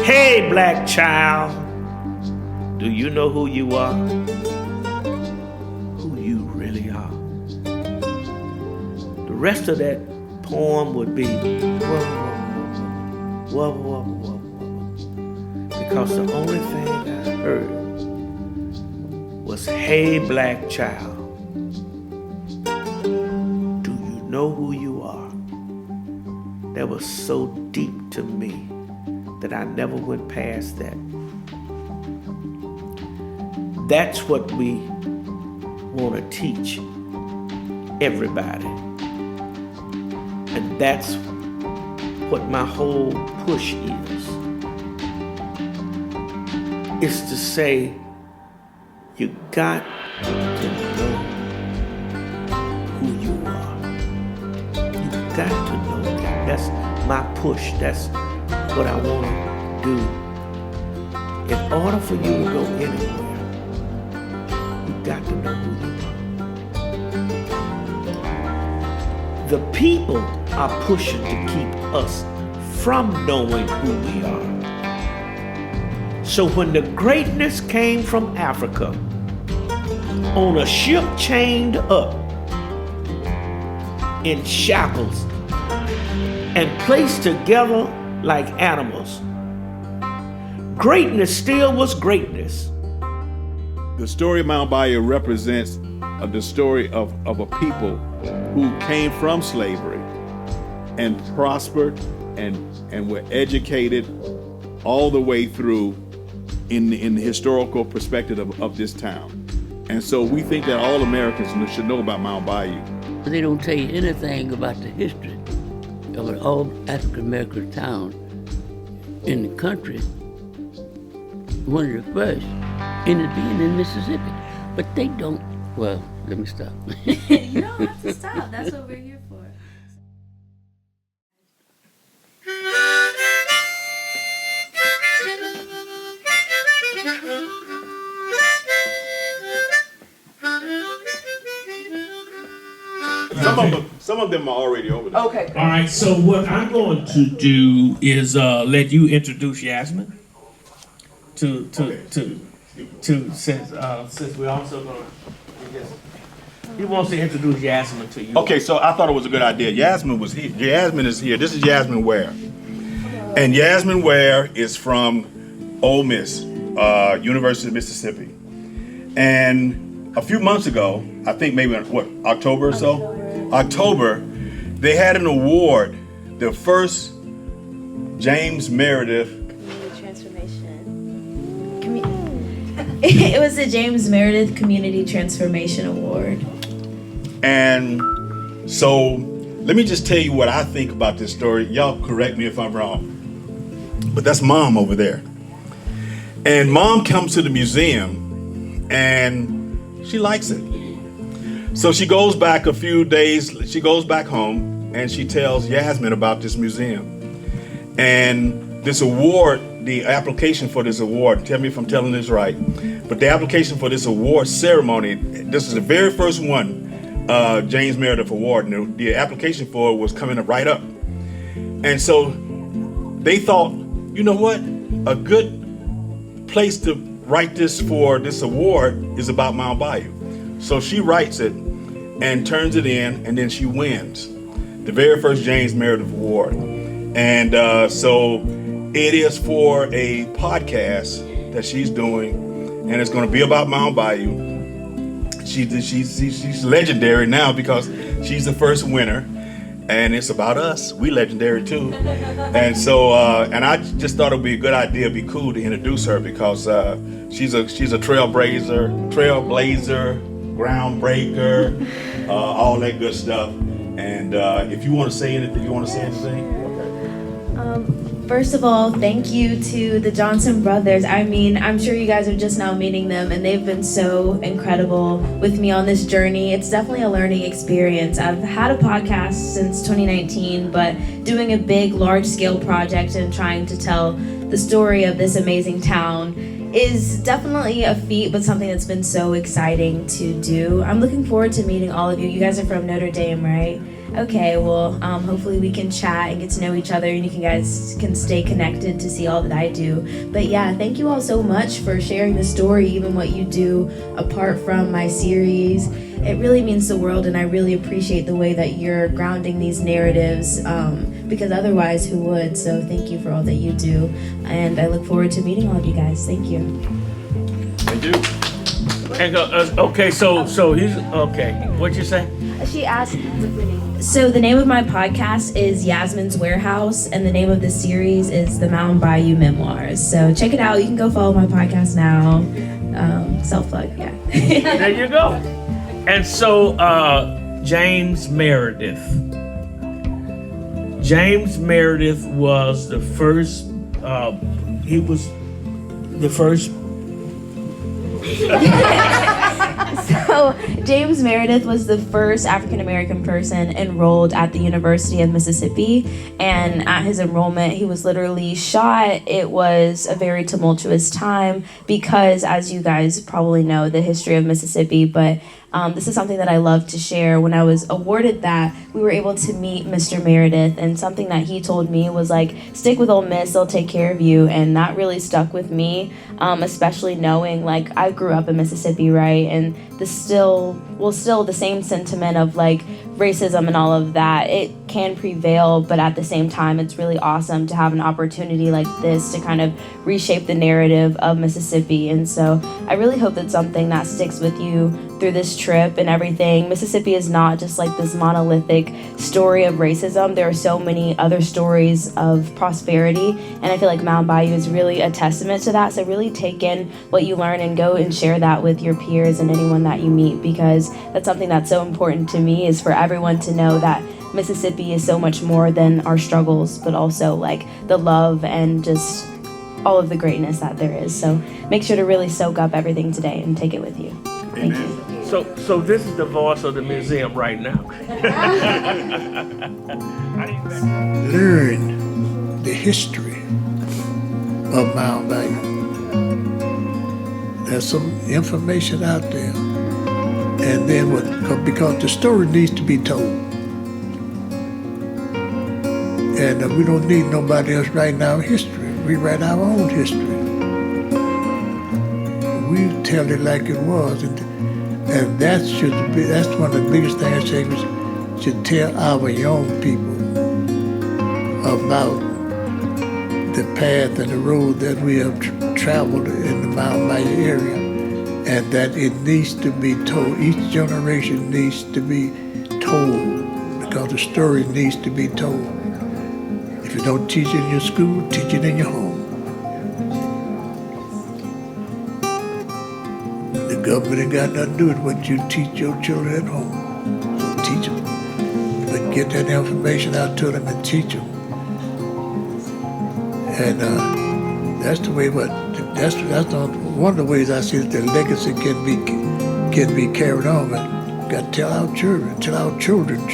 Hey, black child, do you know who you are? Who you really are? The rest of that poem would be whoa, whoa, whoa, whoa. Because the only thing I heard was, hey, black child, do you know who you are? That was so deep to me that I never went past that. That's what we want to teach everybody. And that's what my whole push is to say, you got to know who you are. You got to know that. That's my push. That's what I want to do. In order for you to go anywhere, you got to know who you are. The people are pushing to keep us from knowing who we are. So when the greatness came from Africa on a ship chained up in shackles and placed together like animals, greatness still was greatness. The story of Mound Bayou represents the story of a people who came from slavery and prospered and were educated all the way through in the historical perspective of this town. And so we think that all Americans should know about Mound Bayou. They don't tell you anything about the history of an old African-American town in the country, one of the first, and it being in Mississippi. But they don't, well, let me stop. You don't have to stop, that's what we're here for. Some of them are already over there. Okay. All right, so what I'm going to do is let you introduce Yasmine since we're also going to, he wants to introduce Yasmine to you. Okay, so I thought it was a good idea. Yasmine was here. Yasmine is here. This is Yasmine Ware. And Yasmine Ware is from Ole Miss, University of Mississippi. And a few months ago, I think maybe, October or so? October, they had an award, the first James Meredith. Community Transformation. It was the James Meredith Community Transformation Award. And so, let me just tell you what I think about this story. Y'all correct me if I'm wrong. But that's Mom over there. And Mom comes to the museum and she likes it. So she goes back a few days, she goes back home and she tells Yasmine about this museum. And this award, the application for this award, tell me if I'm telling this right, but the application for this award ceremony, this is the very first one, James Meredith Award, and the application for it was coming up right up. And so they thought, you know what, a good place to write this for this award is about Mound Bayou. So she writes it and turns it in, and then she wins the very first James Meredith Award. And so it is for a podcast that she's doing, and it's going to be about Mound Bayou. She's legendary now because she's the first winner, and it's about us. We legendary too. And so, and I just thought it would be a good idea, it'd be cool to introduce her because she's a trailblazer, groundbreaker, all that good stuff. And if you want to say anything, First of all, thank you to the Johnson brothers. I mean, I'm sure you guys are just now meeting them, and they've been so incredible with me on this journey. It's definitely a learning experience. I've had a podcast since 2019, but doing a big, large-scale project and trying to tell the story of this amazing town is definitely a feat, but something that's been so exciting to do. I'm looking forward to meeting all of you. You guys are from Notre Dame, right? Okay, well, hopefully we can chat and get to know each other, and you guys can stay connected to see all that I do. But yeah, thank you all so much for sharing the story, even what you do apart from my series. It really means the world, and I really appreciate the way that you're grounding these narratives, because otherwise who would? So thank you for all that you do, and I look forward to meeting all of you guys. Thank you. Thank you. And okay, so he's okay. What'd you say? She asked. So the name of my podcast is Yasmine's Warehouse, and the name of the series is the Mound Bayou Memoirs. So check it out. You can go follow my podcast now. Self-plug, yeah. There you go. And so James Meredith. James Meredith was the first. He was the first. So James Meredith was the first African American person enrolled at the University of Mississippi, and at his enrollment he was literally shot. It was a very tumultuous time because, as you guys probably know, the history of Mississippi, but this is something that I love to share. When I was awarded that, we were able to meet Mr. Meredith, and something that he told me was like, stick with Ole Miss, they'll take care of you. And that really stuck with me, especially knowing like I grew up in Mississippi, right? And still the same sentiment of like racism and all of that, it can prevail, but at the same time it's really awesome to have an opportunity like this to kind of reshape the narrative of Mississippi. And so I really hope that's something that sticks with you through this trip and everything. Mississippi is not just like this monolithic story of racism. There are so many other stories of prosperity, and I feel like Mound Bayou is really a testament to that. So really take in what you learn and go and share that with your peers and anyone that you meet, because that's something that's so important to me, is for everyone to know that Mississippi is so much more than our struggles, but also like the love and just all of the greatness that there is. So make sure to really soak up everything today and take it with you. Thank you. So this is the voice of the museum right now. Learn the history of Mound Bayou. There's some information out there, and then because the story needs to be told, and we don't need nobody else writing our history. We write our own history. We tell it like it was, and that's one of the biggest things we should tell our young people about the path and the road that we have traveled in the Mound Bayou area, and that it needs to be told. Each generation needs to be told, because the story needs to be told. If you don't teach it in your school, teach it in your home. The government ain't got nothing to do with what you teach your children at home. So teach them. But get that information out to them and teach them. And that's the way. That's one of the ways I see that the legacy can be carried on. But got to tell our children, children.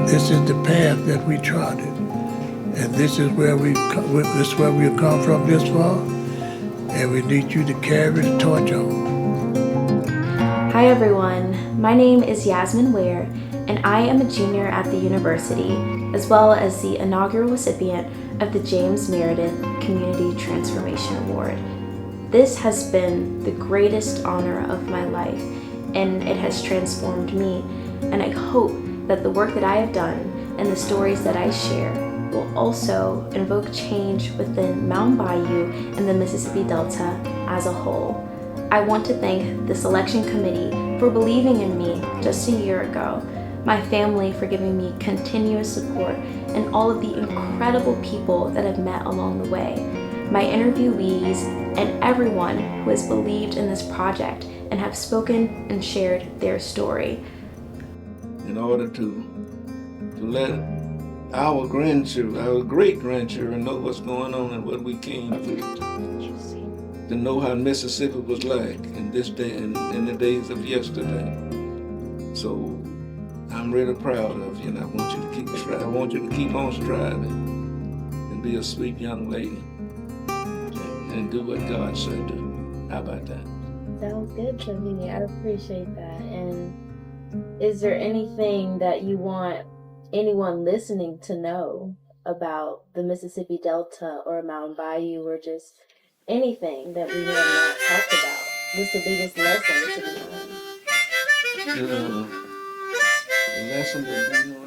This is the path that we trotted, and this is where we've come from this far. And we need you to carry the torch on. Hi everyone, my name is Yasmine Ware, and I am a junior at the university, as well as the inaugural recipient of the James Meredith Community Transformation Award. This has been the greatest honor of my life, and it has transformed me, and I hope that the work that I have done and the stories that I share will also invoke change within Mound Bayou and the Mississippi Delta as a whole. I want to thank the selection committee for believing in me just a year ago, my family for giving me continuous support, and all of the incredible people that I've met along the way, my interviewees, and everyone who has believed in this project and have spoken and shared their story. In order to let our grandchildren, our great-grandchildren know what's going on and what we came through, to know how Mississippi was like in this day and in the days of yesterday. So I'm really proud of you, and I want you to keep striving. I want you to keep on striving and be a sweet young lady and do what God said do. How about that? Sounds good to me. I appreciate that. And Is there anything that you want anyone listening to know about the Mississippi Delta or Mound Bayou, or just anything that we have not talked about? What's the biggest lesson to be learned? The lesson that we